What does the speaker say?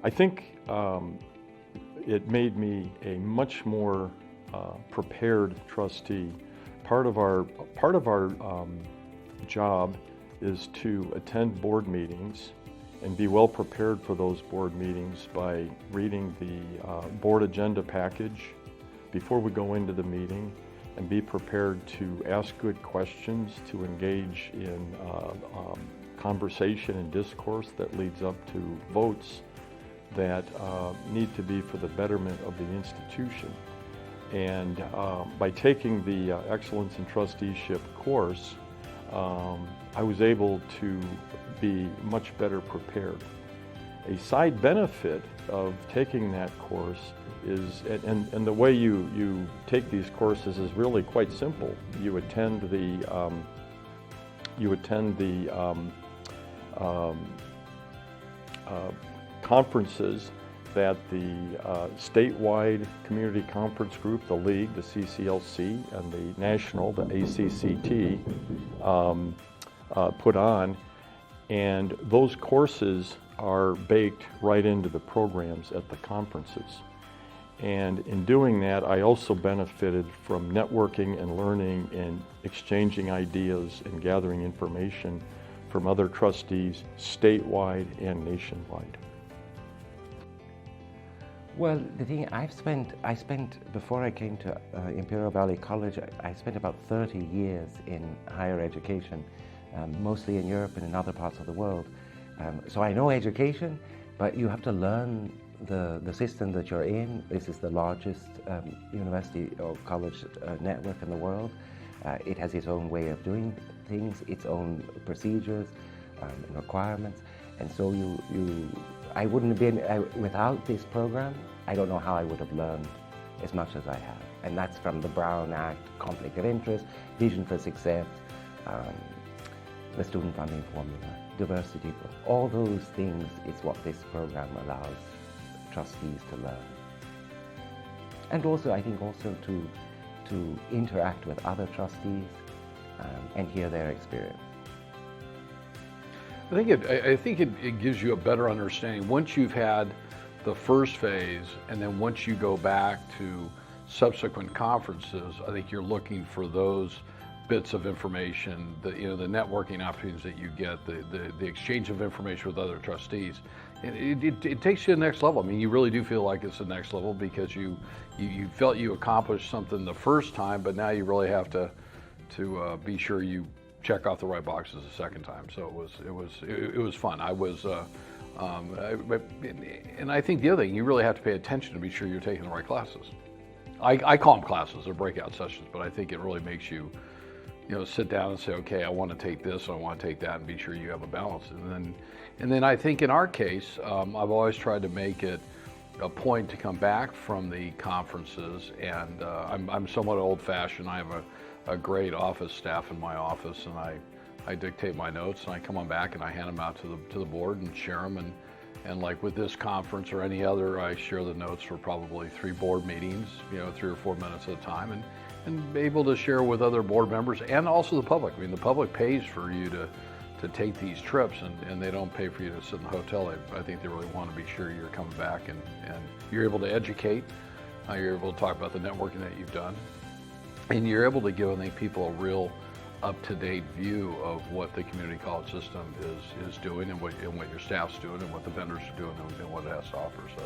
I think it made me a much more prepared trustee. Part of our job is to attend board meetings and be well prepared for those board meetings by reading the board agenda package before we go into the meeting, and be prepared to ask good questions, to engage in conversation and discourse that leads up to votes that need to be for the betterment of the institution. And by taking the Excellence in Trusteeship course, I was able to be much better prepared. A side benefit of taking that course is, and the way you take these courses is really quite simple. You attend the conferences that the statewide community conference group, the league, the CCLC, and the national, the ACCT, put on, and those courses are baked right into the programs at the conferences. And in doing that, I also benefited from networking and learning and exchanging ideas and gathering information from other trustees statewide and nationwide. Well, the thing I spent before I came to Imperial Valley College, I spent about 30 years in higher education, mostly in Europe and in other parts of the world. So I know education, but you have to learn the system that you're in. This is the largest university or college network in the world. It has its own way of doing things, its own procedures and requirements. And so I wouldn't have been, without this program, I don't know how I would have learned as much as I have. And that's from the Brown Act, conflict of interest, vision for success, the student funding formula, diversity, all those things is what this program allows trustees to learn. And also, I think also to interact with other trustees and hear their experience. I think it gives you a better understanding once you've had the first phase, and then once you go back to subsequent conferences. I think you're looking for those bits of information, the networking opportunities that you get, the exchange of information with other trustees. It takes you to the next level. I mean, you really do feel like it's the next level because you felt you accomplished something the first time, but now you really have to be sure you check off the right boxes the second time. So it was fun. And I think the other thing, you really have to pay attention to be sure you're taking the right classes. I call them classes or breakout sessions, but I think it really makes you, sit down and say, okay, I want to take this, I want to take that, and be sure you have a balance. And then I think in our case, I've always tried to make it a point to come back from the conferences, and I'm somewhat old-fashioned. I have a great office staff in my office, and I dictate my notes, and I come on back and I hand them out to the board and share them. And like with this conference or any other, I share the notes for probably 3 board meetings, 3 or 4 minutes at a time, and be able to share with other board members and also the public. I mean, the public pays for you to take these trips, and they don't pay for you to sit in the hotel. I think they really want to be sure you're coming back and you're able to educate, you're able to talk about the networking that you've done, and you're able to give, I think, people a real up-to-date view of what the community college system is doing and what your staff's doing and what the vendors are doing and what it has to offer. So